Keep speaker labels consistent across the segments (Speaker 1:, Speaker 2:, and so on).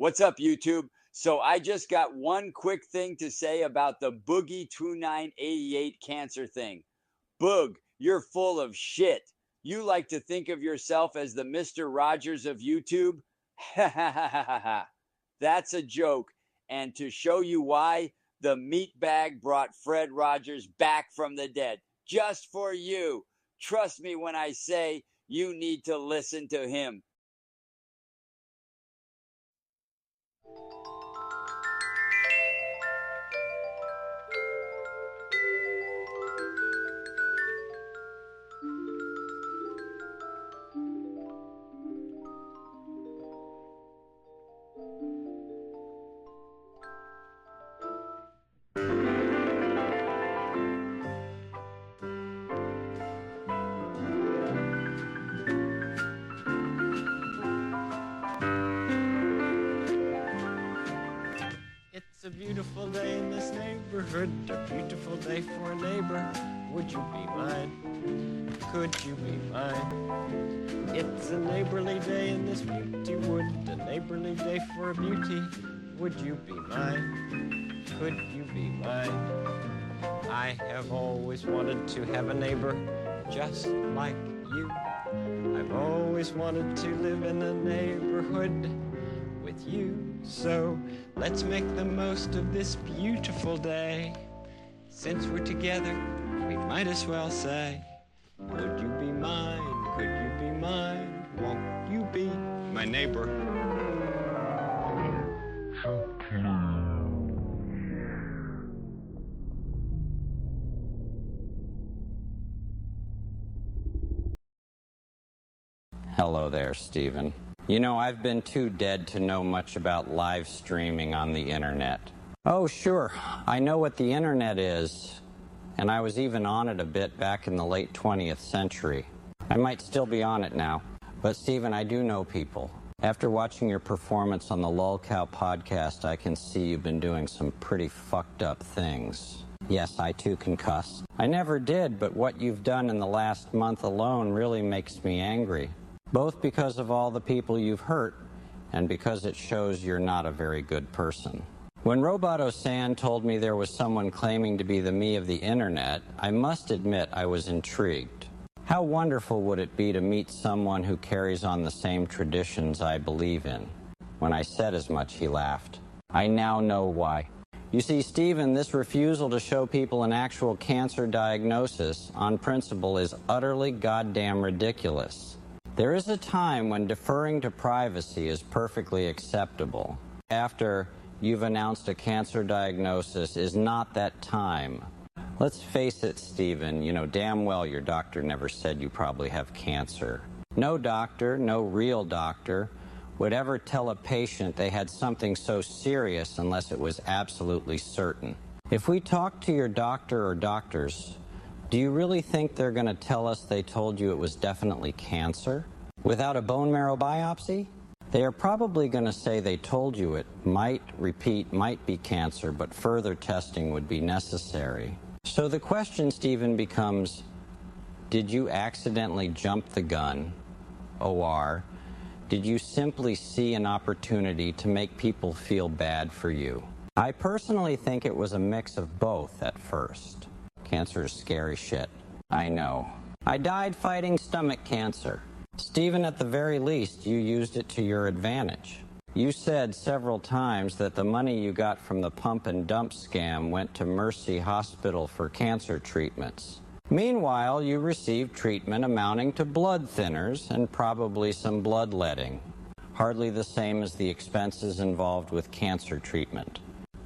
Speaker 1: What's up, YouTube? So I just got one quick thing to say about the Boogie2988 cancer thing. Boog, you're full of shit. You like to think of yourself as the Mr. Rogers of YouTube? Ha ha ha ha ha. That's a joke. And to show you why, the meatbag brought Fred Rogers back from the dead. Just for you. Trust me when I say you need to listen to him.
Speaker 2: It's a beautiful day in this neighborhood, a beautiful day for a neighbor. Would you be mine? Could you be mine? It's a neighborly day in this beauty wood, a neighborly day for a beauty. Would you be mine? Could you be mine? I have always wanted to have a neighbor just like you. I've always wanted to live in a neighborhood with you. So let's make the most of this beautiful day. Since we're together, we might as well say, would you be mine? Could you be mine? Won't you be my neighbor?
Speaker 3: Hello there, Stephen. You know, I've been too dead to know much about live streaming on the internet. Oh, sure, I know what the internet is, and I was even on it a bit back in the late 20th century. I might still be on it now, but Stephen, I do know people. After watching your performance on the Lolcow podcast, I can see you've been doing some pretty fucked up things. Yes, I too can cuss. I never did, but what you've done in the last month alone really makes me angry. Both because of all the people you've hurt, and because it shows you're not a very good person. When Roboto San told me there was someone claiming to be the me of the internet, I must admit I was intrigued. How wonderful would it be to meet someone who carries on the same traditions I believe in? When I said as much, he laughed. I now know why. You see, Stephen, this refusal to show people an actual cancer diagnosis on principle is utterly goddamn ridiculous. There is a time when deferring to privacy is perfectly acceptable. After you've announced a cancer diagnosis is not that time. Let's face it, Stephen, you know damn well your doctor never said you probably have cancer. No doctor, no real doctor, would ever tell a patient they had something so serious unless it was absolutely certain. If we talk to your doctor or doctors, do you really think they're going to tell us they told you it was definitely cancer? Without a bone marrow biopsy? They are probably going to say they told you it might be cancer, but further testing would be necessary. So the question, Stephen, becomes, did you accidentally jump the gun, or did you simply see an opportunity to make people feel bad for you? I personally think it was a mix of both at first. Cancer is scary shit. I know. I died fighting stomach cancer. Stephen, at the very least, you used it to your advantage. You said several times that the money you got from the pump and dump scam went to Mercy Hospital for cancer treatments. Meanwhile, you received treatment amounting to blood thinners and probably some bloodletting. Hardly the same as the expenses involved with cancer treatment.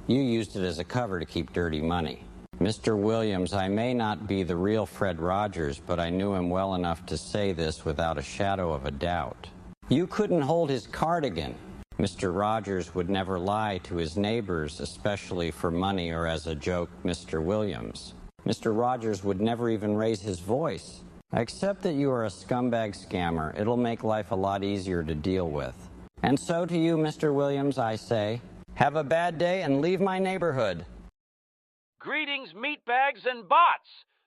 Speaker 3: You used it as a cover to keep dirty money. Mr. Williams, I may not be the real Fred Rogers, but I knew him well enough to say this without a shadow of a doubt. You couldn't hold his cardigan. Mr. Rogers would never lie to his neighbors, especially for money or as a joke, Mr. Williams. Mr. Rogers would never even raise his voice. Except that you are a scumbag scammer. It'll make life a lot easier to deal with. And so to you, Mr. Williams, I say, have a bad day and leave my neighborhood.
Speaker 4: Greetings, meatbags and bots.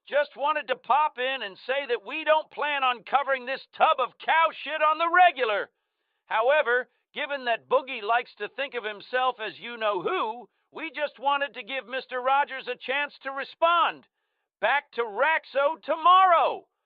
Speaker 4: Just wanted to pop in and say that we don't plan on covering this tub of cow shit on the regular. However, Given that Boogie likes to think of himself as you-know-who, we just wanted to give Mr. Rogers a chance to respond. Back to Raxo tomorrow.